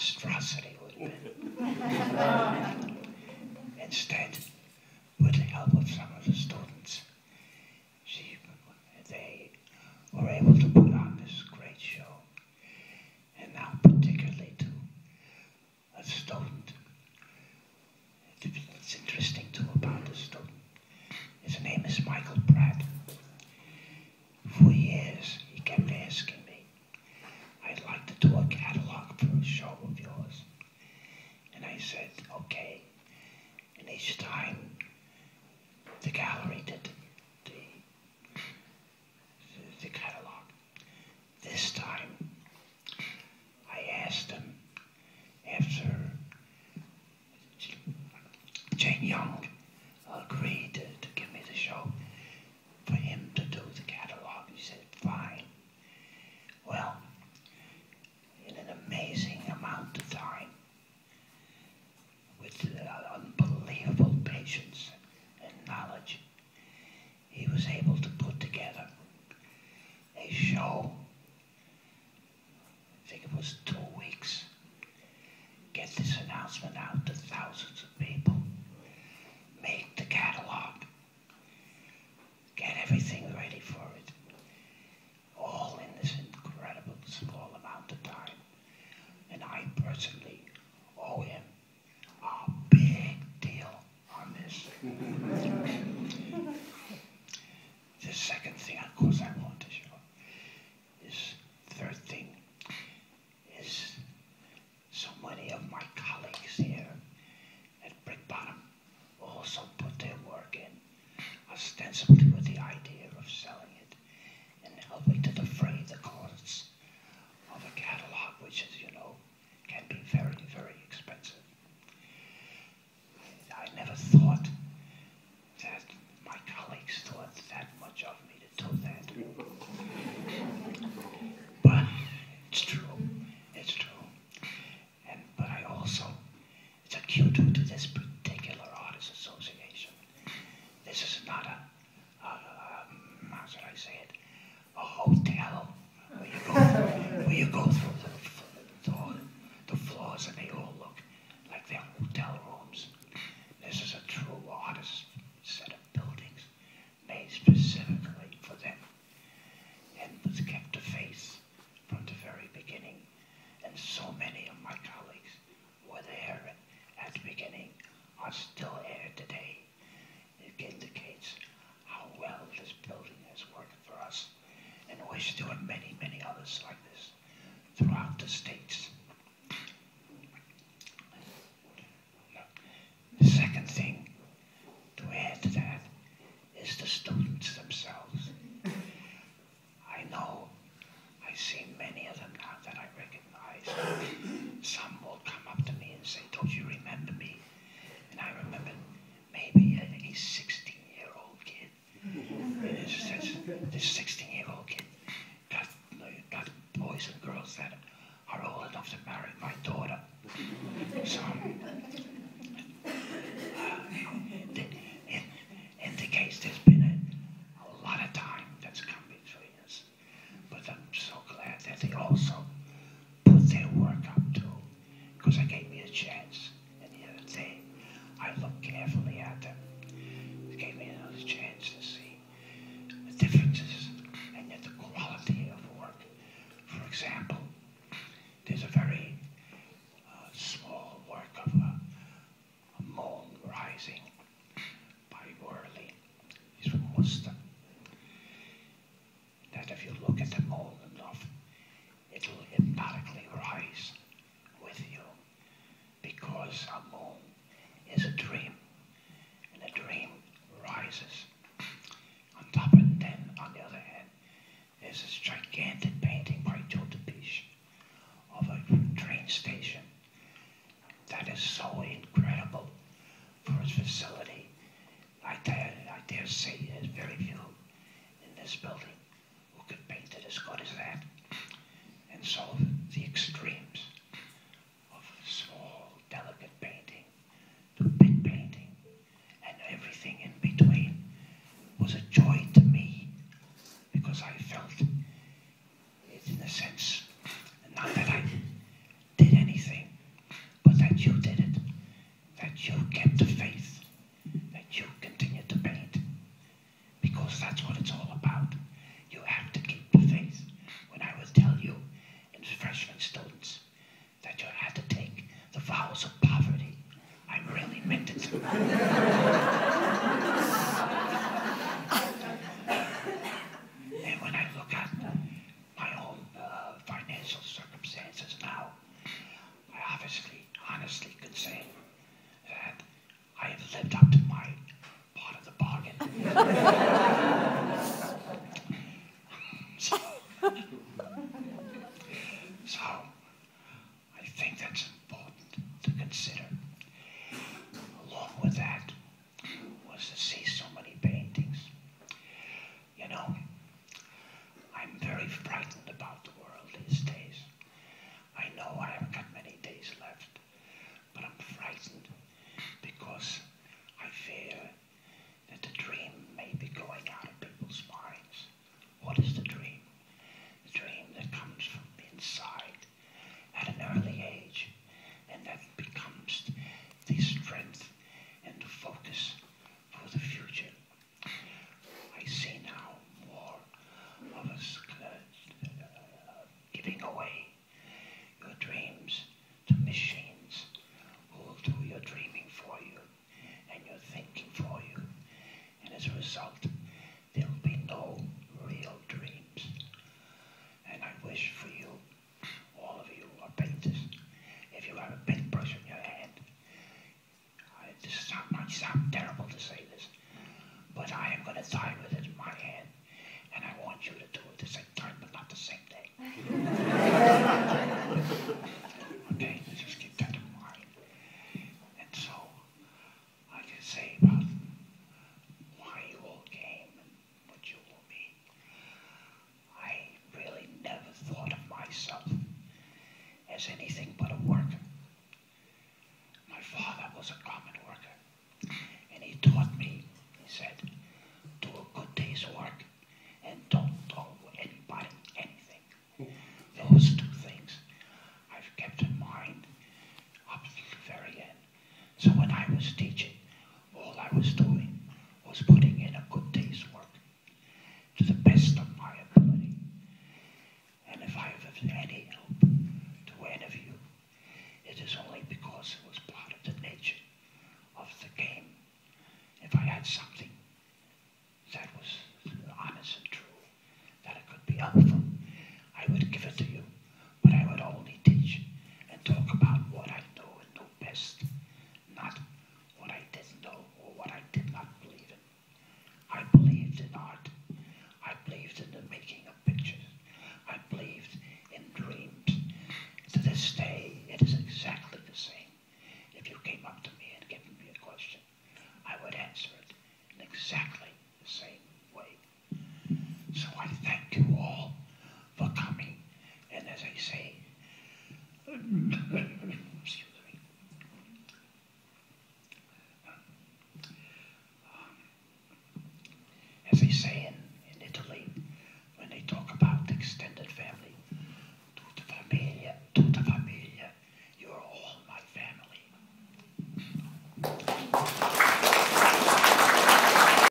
monstrosity would have been. Instead, with the help of some of the students, they were able to put on this great show. And now particularly to a student. What's interesting too about this student, his name is Michael Pratt. For years he kept asking me, I'd like to do a catalog for a show of yours. And I said, okay. And each time the gallery did the catalog. This time I asked him, after Jane Young agreed to give me the show, for him to do the catalog. He said, fine. Well, in an amazing amount of time, with unbelievable patience and knowledge, he was able to put together a show. I think it was 2 weeks. Get this announcement out to thousands of people. Make the catalog. Get everything ready for it. All in this incredible small amount of time. And I personally owe him a big deal on this. The second thing, of course, I want to show is, third thing, is so many of my colleagues here at Brick Bottom also put their work in, ostensibly with the idea of selling it and helping to defray the costs of a catalog, which, as you know, can be very, very expensive. I never thought that my colleagues thought that much of me to do that. But it's true. It's true. But I also, it's acute to this particular artists association. This is not how should I say it, a hotel where you go through the floors and they all look like they're hotel rooms. This is a true artist set of buildings made specifically for them, and was kept to faith from the very beginning. And so many of my colleagues were there at the beginning, are still here today. It indicates how well this building has worked for us, and we're doing many, many others like this throughout the States. The second thing to add to that is the students themselves. I know, I see many of them now that I recognize. Some will come up to me and say, don't you remember me? And I remember maybe a 16-year-old kid. And this 16-year-old kid got boys and girls that are old enough to marry my daughter. So, it indicates there's been a lot of time that's come between us. But I'm so glad that they also put their work up too, because they gave me a chance. And the other day, I looked carefully at them. It gave me another chance to see the differences and yet the quality of work. For example, there's a very small work of a moon rising by Worley. He's from Worcester. That if you look at the moon enough, it'll hypnotically rise with you, because a moon is a dream, and a dream rises. On top of it, then, on the other hand, there's this gigantic painting by Joe DeBiche of a train station that is so incredible for its facility. I dare say there's very few in this building who could paint it as good as that. And so the extremes of small, delicate painting to big painting and everything in between was a joy to me, because I felt it, in a sense, not that I did anything, any